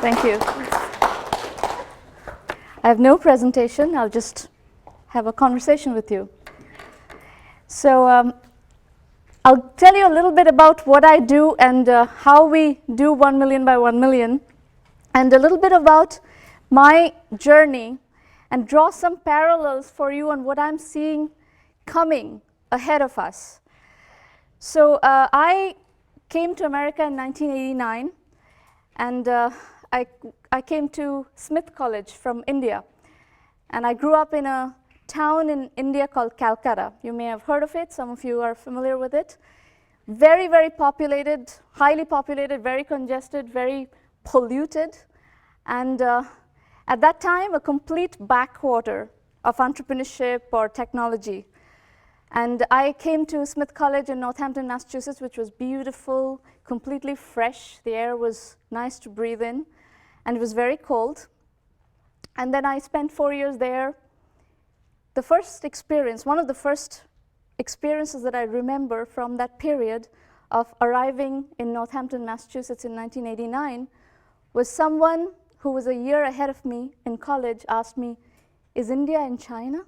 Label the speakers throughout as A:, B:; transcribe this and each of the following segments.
A: Thank you. I have no presentation. I'll just have a conversation with you. So I'll tell you a little bit about what I do and how we do 1 million by 1 million, and a little bit about my journey, and draw some parallels for you on what I'm seeing coming ahead of us. So I came to America in 1989, and I came to Smith College from India. And I grew up in a town in India called Calcutta. You may have heard of it. Some of you are familiar with it. Very, very populated, highly populated, very congested, very polluted. And at that time, a complete backwater of entrepreneurship or technology. And I came to Smith College in Northampton, Massachusetts, which was beautiful, completely fresh. The air was nice to breathe in, and it was very cold. And then I spent 4 years there. The first experience, one of the first experiences that I remember from that period of arriving in Northampton, Massachusetts in 1989, was someone who was a year ahead of me in college asked me, "Is India in China?"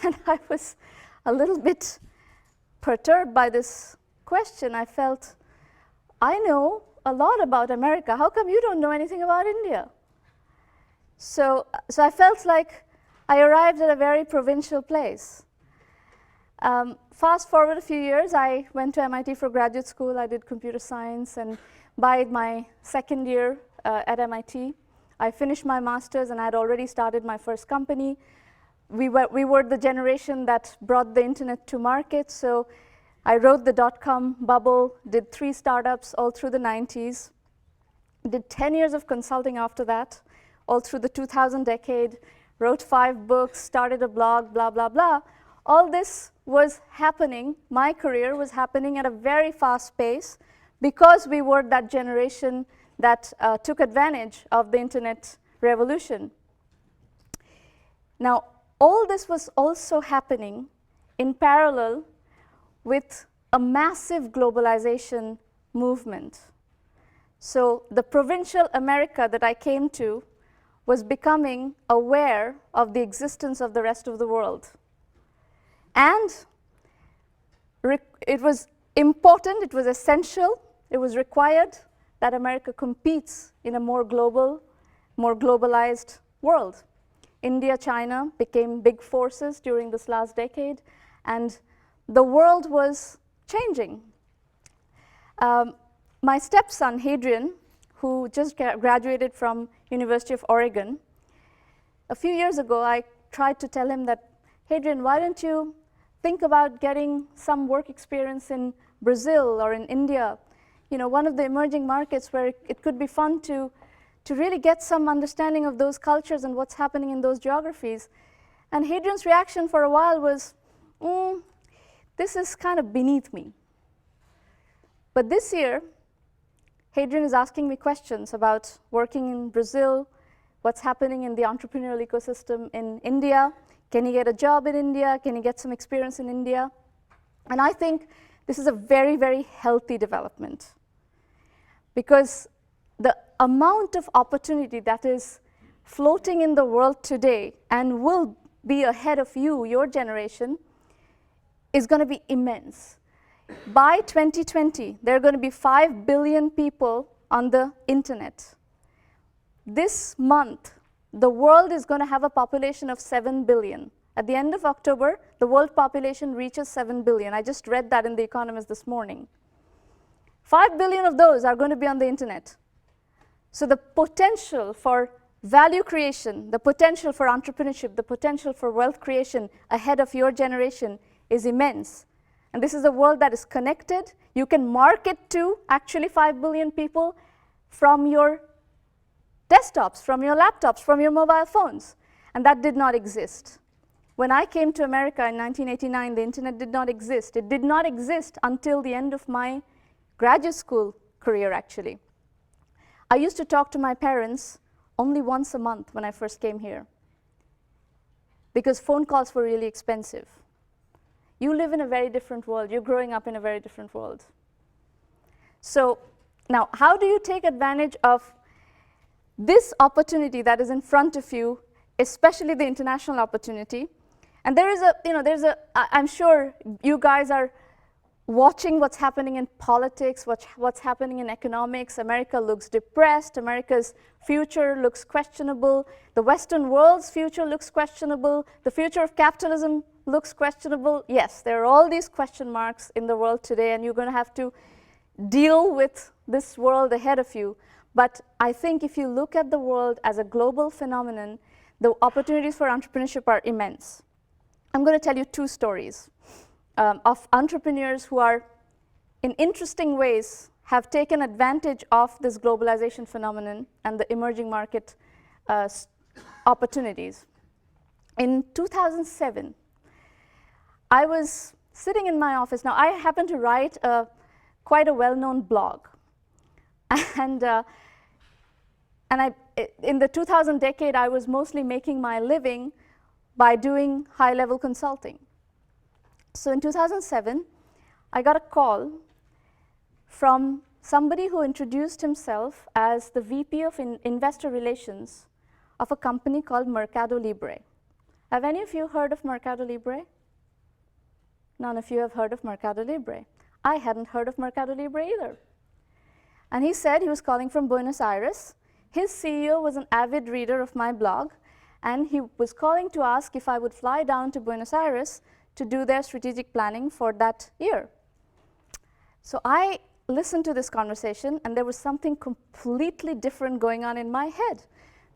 A: And I was a little bit perturbed by this question. I felt, I know a lot about America. How come you don't know anything about India? So I felt like I arrived at a very provincial place. Fast forward a few years, I went to MIT for graduate school. I did computer science, and by my second year at MIT, I finished my master's, and I had already started my first company. We were the generation that brought the internet to market, so I rode the dot-com bubble, did 3 startups all through the 90s, did 10 years of consulting after that, all through the 2000 decade, wrote 5 books, started a blog, blah, blah, blah. All this was happening, my career was happening at a very fast pace because we were that generation that took advantage of the internet revolution. Now, all this was also happening in parallel with a massive globalization movement. So the provincial America that I came to was becoming aware of the existence of the rest of the world. And it was important, it was essential, it was required that America competes in a more global, more globalized world. India, China became big forces during this last decade, and the world was changing. My stepson, Hadrian, who just graduated from University of Oregon, a few years ago, I tried to tell him that, "Hadrian, why don't you think about getting some work experience in Brazil or in India, you know, one of the emerging markets where it could be fun to really get some understanding of those cultures and what's happening in those geographies." And Hadrian's reaction for a while was, "This is kind of beneath me." But this year, Hadrian is asking me questions about working in Brazil, what's happening in the entrepreneurial ecosystem in India. Can he get a job in India? Can he get some experience in India? And I think this is a very, very healthy development, because the amount of opportunity that is floating in the world today and will be ahead of you, your generation, is going to be immense. By 2020, there are going to be 5 billion people on the internet. This month, the world is going to have a population of 7 billion. At the end of October, the world population reaches 7 billion. I just read that in The Economist this morning. 5 billion of those are going to be on the internet. So the potential for value creation, the potential for entrepreneurship, the potential for wealth creation ahead of your generation is immense. And this is a world that is connected. You can market to actually 5 billion people from your desktops, from your laptops, from your mobile phones. And that did not exist. When I came to America in 1989, the internet did not exist. It did not exist until the end of my graduate school career, actually. I used to talk to my parents only once a month when I first came here, because phone calls were really expensive. You live in a very different world. You're growing up in a very different world. So Now, how do you take advantage of this opportunity that is in front of you, especially the international opportunity? And there is I'm sure you guys are watching what's happening in politics, what's happening in economics. America looks depressed. America's future looks questionable. The Western world's future looks questionable. The future of capitalism looks questionable. Yes, there are all these question marks in the world today, and you're going to have to deal with this world ahead of you. But I think if you look at the world as a global phenomenon, the opportunities for entrepreneurship are immense. I'm going to tell you two stories of entrepreneurs who are, in interesting ways, have taken advantage of this globalization phenomenon and the emerging market opportunities. In 2007, I was sitting in my office. Now, I happen to write quite a well-known blog. And in the 2000 decade, I was mostly making my living by doing high-level consulting. So in 2007, I got a call from somebody who introduced himself as the VP of Investor Relations of a company called Mercado Libre. Have any of you heard of Mercado Libre? None of you have heard of Mercado Libre. I hadn't heard of Mercado Libre either. And he said he was calling from Buenos Aires. His CEO was an avid reader of my blog, and he was calling to ask if I would fly down to Buenos Aires to do their strategic planning for that year. So I listened to this conversation, and there was something completely different going on in my head,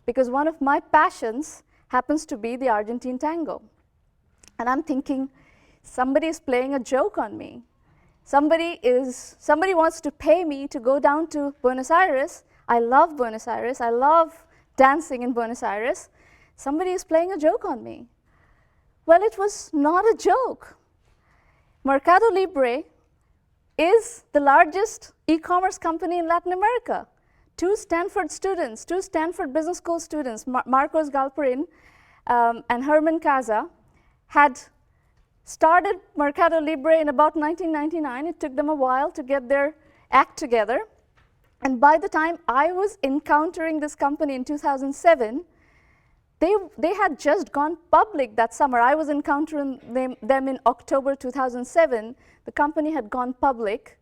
A: because one of my passions happens to be the Argentine tango. And I'm thinking, somebody is playing a joke on me. Somebody wants to pay me to go down to Buenos Aires. I love Buenos Aires. I love dancing in Buenos Aires. Somebody is playing a joke on me. Well, it was not a joke. Mercado Libre is the largest e-commerce company in Latin America. Two Stanford Business School students, Marcos Galperin and Herman Casa, had started Mercado Libre in about 1999. It took them a while to get their act together. And by the time I was encountering this company in 2007, they had just gone public that summer. I was encountering them in October 2007. The company had gone public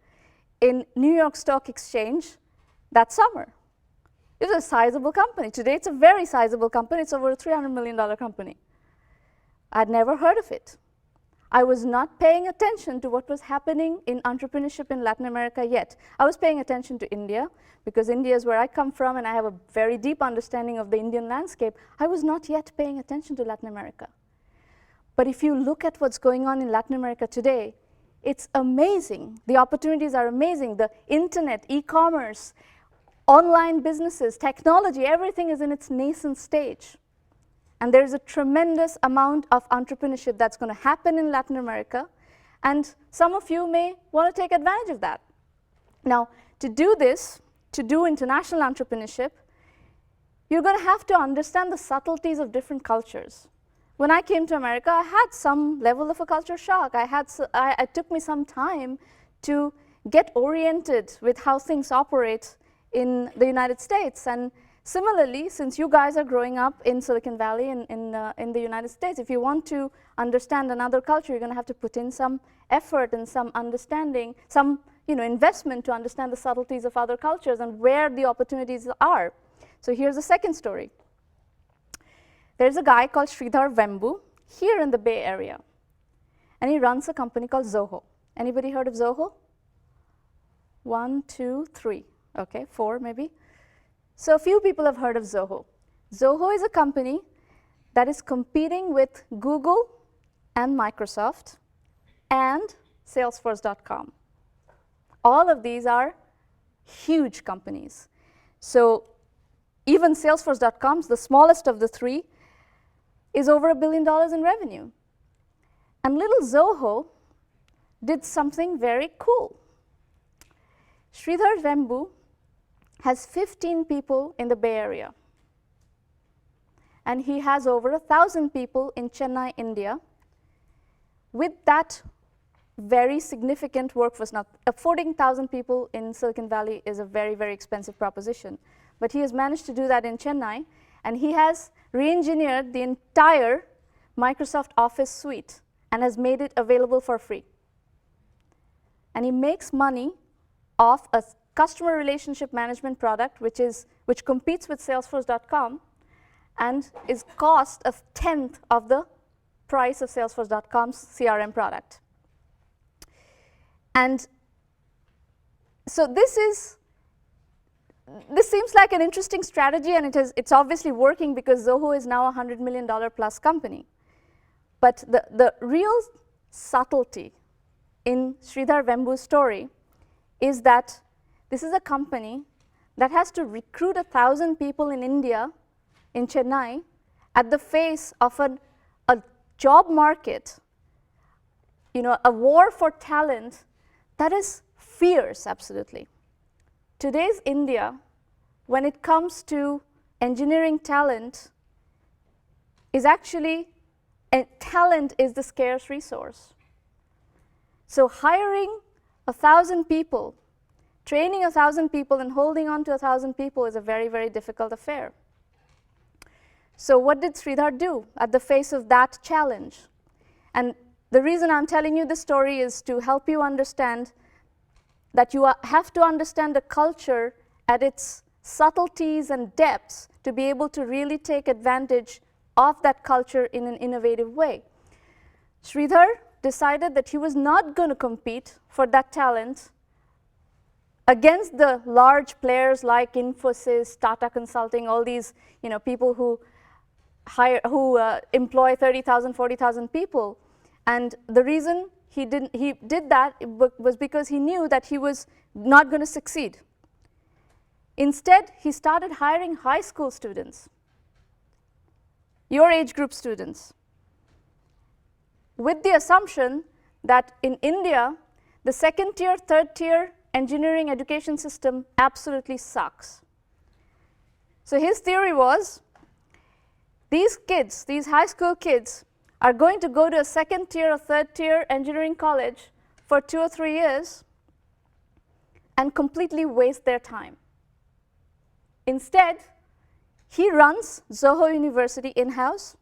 A: in New York Stock Exchange that summer. It was a sizable company. Today, it's a very sizable company. It's over a $300 million company. I'd never heard of it. I was not paying attention to what was happening in entrepreneurship in Latin America yet. I was paying attention to India, because India is where I come from, and I have a very deep understanding of the Indian landscape. I was not yet paying attention to Latin America. But if you look at what's going on in Latin America today, it's amazing. The opportunities are amazing. The internet, e-commerce, online businesses, technology, everything is in its nascent stage. And there's a tremendous amount of entrepreneurship that's going to happen in Latin America. And some of you may want to take advantage of that. Now, to do this, to do international entrepreneurship, you're going to have to understand the subtleties of different cultures. When I came to America, I had some level of a culture shock. It took me some time to get oriented with how things operate in the United States. And similarly, since you guys are growing up in Silicon Valley in the United States, if you want to understand another culture, you're going to have to put in some effort and some understanding, some investment to understand the subtleties of other cultures and where the opportunities are. So here's the second story. There's a guy called Sridhar Vembu here in the Bay Area, and he runs a company called Zoho. Anybody heard of Zoho? 1, 2, 3. Okay, 4 maybe. So a few people have heard of Zoho. Zoho is a company that is competing with Google and Microsoft and Salesforce.com. All of these are huge companies. So even Salesforce.com, the smallest of the three, is over $1 billion in revenue. And little Zoho did something very cool. Sridhar Vembu has 15 people in the Bay Area. And he has over 1,000 people in Chennai, India. With that very significant workforce. Now, affording 1,000 people in Silicon Valley is a very, very expensive proposition. But he has managed to do that in Chennai, and he has re-engineered the entire Microsoft Office suite and has made it available for free. And he makes money off a customer relationship management product, which competes with Salesforce.com and is cost a tenth of the price of Salesforce.com's CRM product. And so this seems like an interesting strategy, and it's obviously working because Zoho is now a $100 million plus company. But the real subtlety in Sridhar Vembu's story is that this is a company that has to recruit 1,000 people in India, in Chennai, at the face of a job market, a war for talent that is fierce, absolutely. Today's India, when it comes to engineering talent, is actually, talent is the scarce resource. So hiring 1,000 people, training 1,000 people, and holding on to 1,000 people is a very, very difficult affair. So what did Sridhar do at the face of that challenge? And the reason I'm telling you this story is to help you understand that you have to understand the culture at its subtleties and depths to be able to really take advantage of that culture in an innovative way. Sridhar decided that he was not going to compete for that talent against the large players like Infosys, Tata Consulting, all these people who employ 30,000, 40,000 people. And the reason he did that was because he knew that he was not going to succeed. Instead, he started hiring high school students, your age group students, with the assumption that in India, the second tier, third tier engineering education system absolutely sucks. So his theory was, these kids, these high school kids, are going to go to a second tier or third tier engineering college for 2 or 3 years and completely waste their time. Instead, he runs Zoho University in-house.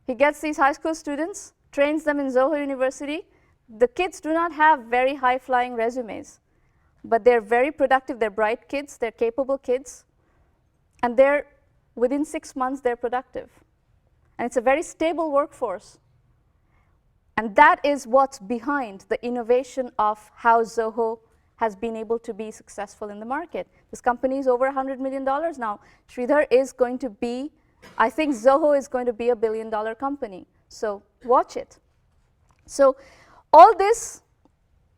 A: He gets these high school students, trains them in Zoho University. The kids do not have very high-flying resumes, but they're very productive. They're bright kids. They're capable kids. And within 6 months, they're productive. And it's a very stable workforce. And that is what's behind the innovation of how Zoho has been able to be successful in the market. This company is over $100 million now. Sridhar is going to be, I think Zoho is going to be a $1 billion company. So watch it. So all this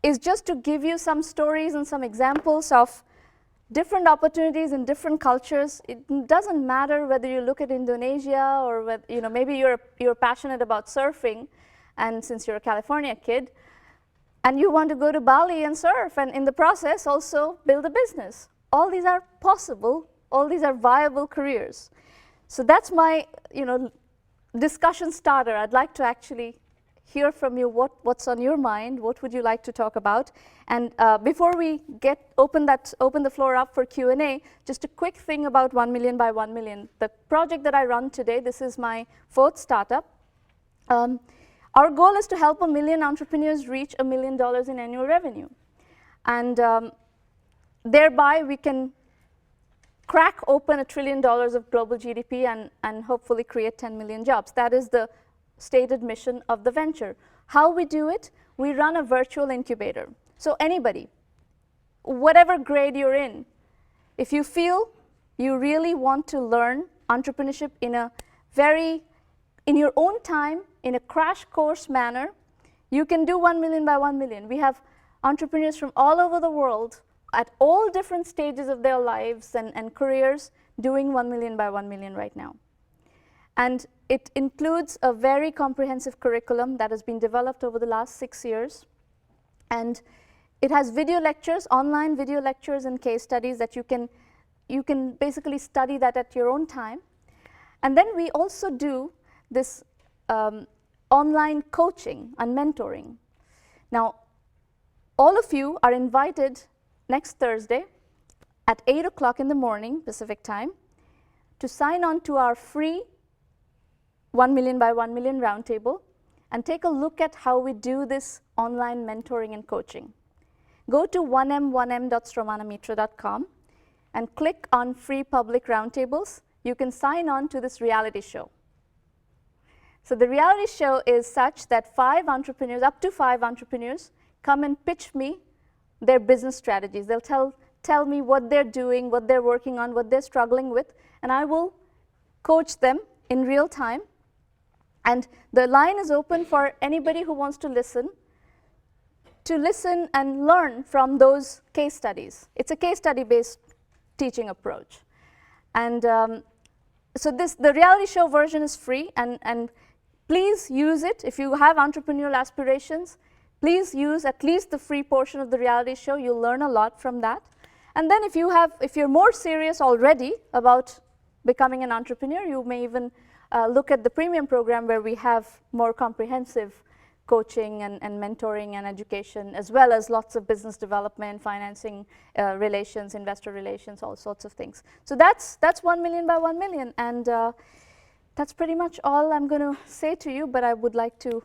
A: is just to give you some stories and some examples of different opportunities in different cultures. It doesn't matter whether you look at Indonesia or whether, maybe you're passionate about surfing, and since you're a California kid, and you want to go to Bali and surf, and in the process also build a business. All these are possible. All these are viable careers. So that's my, discussion starter. I'd like to actually hear from you what's on your mind. What would you like to talk about? And before we open the floor up for Q&A, just a quick thing about 1 million by 1 million. The project that I run today, this is my 4th startup. Our goal is to help 1 million entrepreneurs reach $1 million in annual revenue. And thereby, we can crack open $1 trillion of global GDP and hopefully create 10 million jobs. That is the stated mission of the venture. How we do it? We run a virtual incubator. So anybody, whatever grade you're in, if you feel you really want to learn entrepreneurship in your own time, in a crash course manner, you can do 1 million by 1 million. We have entrepreneurs from all over the world at all different stages of their lives and careers doing 1 million by 1 million right now. And it includes a very comprehensive curriculum that has been developed over the last 6 years. And it has video lectures, online video lectures and case studies that you can basically study that at your own time. And then we also do this online coaching and mentoring. Now, all of you are invited next Thursday at 8 o'clock in the morning Pacific time to sign on to our free 1 million by 1 million roundtable and take a look at how we do this online mentoring and coaching. Go to 1m1m.sramanamitra.com and click on free public roundtables. You can sign on to this reality show. So the reality show is such that 5 entrepreneurs, up to 5 entrepreneurs, come and pitch me their business strategies. They'll tell me what they're doing, what they're working on, what they're struggling with, and I will coach them in real time. And the line is open for anybody who wants to listen and learn from those case studies. It's a case study-based teaching approach. And so the reality show version is free, and please use it. If you have entrepreneurial aspirations, please use at least the free portion of the reality show. You'll learn a lot from that. And then if you're more serious already about becoming an entrepreneur, you may even look at the premium program where we have more comprehensive coaching and mentoring and education, as well as lots of business development, financing, relations, investor relations, all sorts of things. So that's 1 million by 1 million, and that's pretty much all I'm going to say to you. But I would like to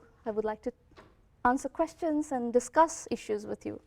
A: answer questions and discuss issues with you.